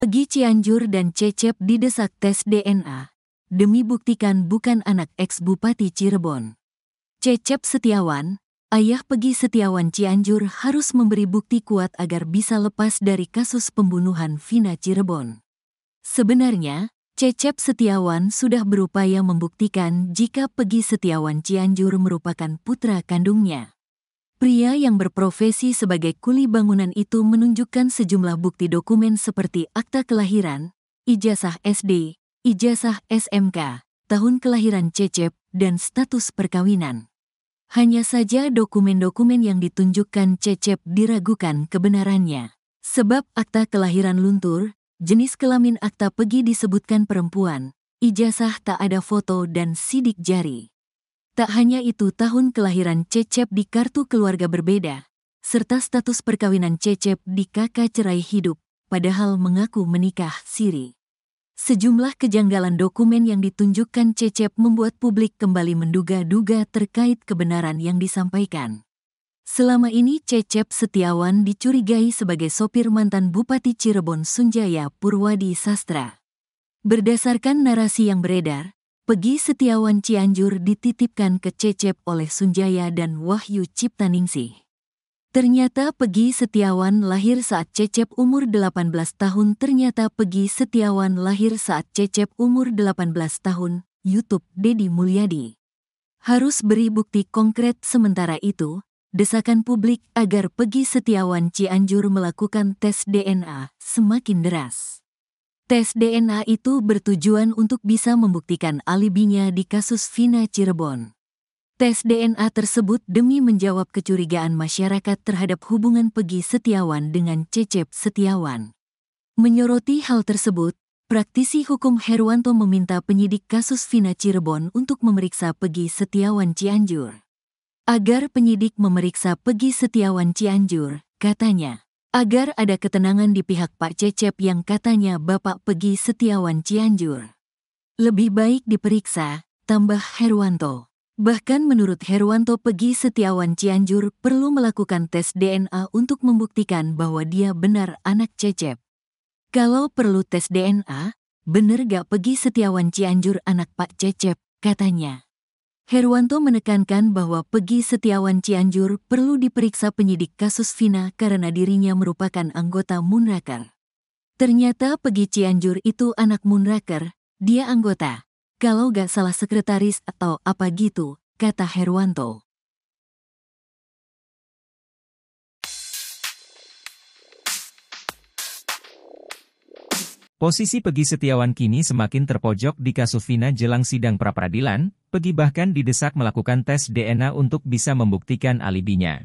Pegi Cianjur dan Cecep didesak tes DNA demi buktikan bukan anak eks-Bupati Cirebon. Cecep Setiawan, ayah Pegi Setiawan Cianjur, harus memberi bukti kuat agar bisa lepas dari kasus pembunuhan Vina Cirebon. Sebenarnya, Cecep Setiawan sudah berupaya membuktikan jika Pegi Setiawan Cianjur merupakan putra kandungnya. Pria yang berprofesi sebagai kuli bangunan itu menunjukkan sejumlah bukti dokumen seperti akta kelahiran, ijazah SD, ijazah SMK, tahun kelahiran Cecep, dan status perkawinan. Hanya saja dokumen-dokumen yang ditunjukkan Cecep diragukan kebenarannya. Sebab akta kelahiran luntur, jenis kelamin akta Pegi disebutkan perempuan, ijazah tak ada foto dan sidik jari. Tak hanya itu, tahun kelahiran Cecep di kartu keluarga berbeda, serta status perkawinan Cecep di KK cerai hidup, padahal mengaku menikah siri. Sejumlah kejanggalan dokumen yang ditunjukkan Cecep membuat publik kembali menduga-duga terkait kebenaran yang disampaikan. Selama ini Cecep Setiawan dicurigai sebagai sopir mantan Bupati Cirebon Sunjaya Purwadi Sastra. Berdasarkan narasi yang beredar, Pegi Setiawan Cianjur dititipkan ke Cecep oleh Sunjaya dan Wahyu Ciptaningsih. Ternyata Pegi Setiawan lahir saat Cecep umur 18 tahun. Ternyata Pegi Setiawan lahir saat Cecep umur 18 tahun. YouTube Dedi Mulyadi. Harus beri bukti konkret. Sementara itu, desakan publik agar Pegi Setiawan Cianjur melakukan tes DNA semakin deras. Tes DNA itu bertujuan untuk bisa membuktikan alibinya di kasus Vina Cirebon. Tes DNA tersebut demi menjawab kecurigaan masyarakat terhadap hubungan Pegi Setiawan dengan Cecep Setiawan. Menyoroti hal tersebut, praktisi hukum Herwanto meminta penyidik kasus Vina Cirebon untuk memeriksa Pegi Setiawan Cianjur. Agar penyidik memeriksa Pegi Setiawan Cianjur, katanya, agar ada ketenangan di pihak Pak Cecep yang katanya Bapak Pegi Setiawan Cianjur. Lebih baik diperiksa, tambah Herwanto. Bahkan menurut Herwanto, Pegi Setiawan Cianjur perlu melakukan tes DNA untuk membuktikan bahwa dia benar anak Cecep. Kalau perlu tes DNA, bener gak Pegi Setiawan Cianjur anak Pak Cecep, katanya. Herwanto menekankan bahwa Pegi Setiawan Cianjur perlu diperiksa penyidik kasus Vina karena dirinya merupakan anggota Munraker. Ternyata Pegi Cianjur itu anak Munraker, dia anggota. Kalau gak salah sekretaris atau apa gitu, kata Herwanto. Posisi Pegi Setiawan kini semakin terpojok di kasus Vina jelang sidang pra-peradilan. Pegi bahkan didesak melakukan tes DNA untuk bisa membuktikan alibinya.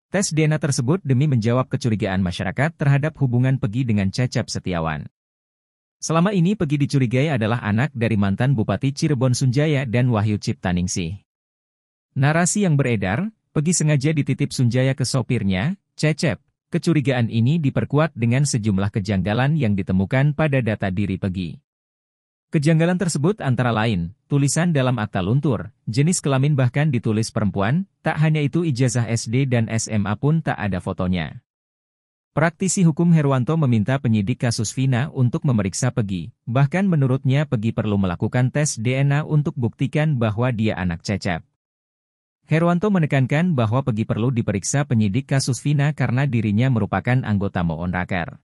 Tes DNA tersebut demi menjawab kecurigaan masyarakat terhadap hubungan Pegi dengan Cecep Setiawan. Selama ini Pegi dicurigai adalah anak dari mantan Bupati Cirebon Sunjaya dan Wahyu Ciptaningsih. Narasi yang beredar, Pegi sengaja dititip Sunjaya ke sopirnya, Cecep. Kecurigaan ini diperkuat dengan sejumlah kejanggalan yang ditemukan pada data diri Pegi. Kejanggalan tersebut antara lain, tulisan dalam akta luntur, jenis kelamin bahkan ditulis perempuan, tak hanya itu ijazah SD dan SMA pun tak ada fotonya. Praktisi hukum Herwanto meminta penyidik kasus Vina untuk memeriksa Pegi, bahkan menurutnya Pegi perlu melakukan tes DNA untuk buktikan bahwa dia anak Cecep. Herwanto menekankan bahwa Pegi perlu diperiksa penyidik kasus Vina karena dirinya merupakan anggota Munraker.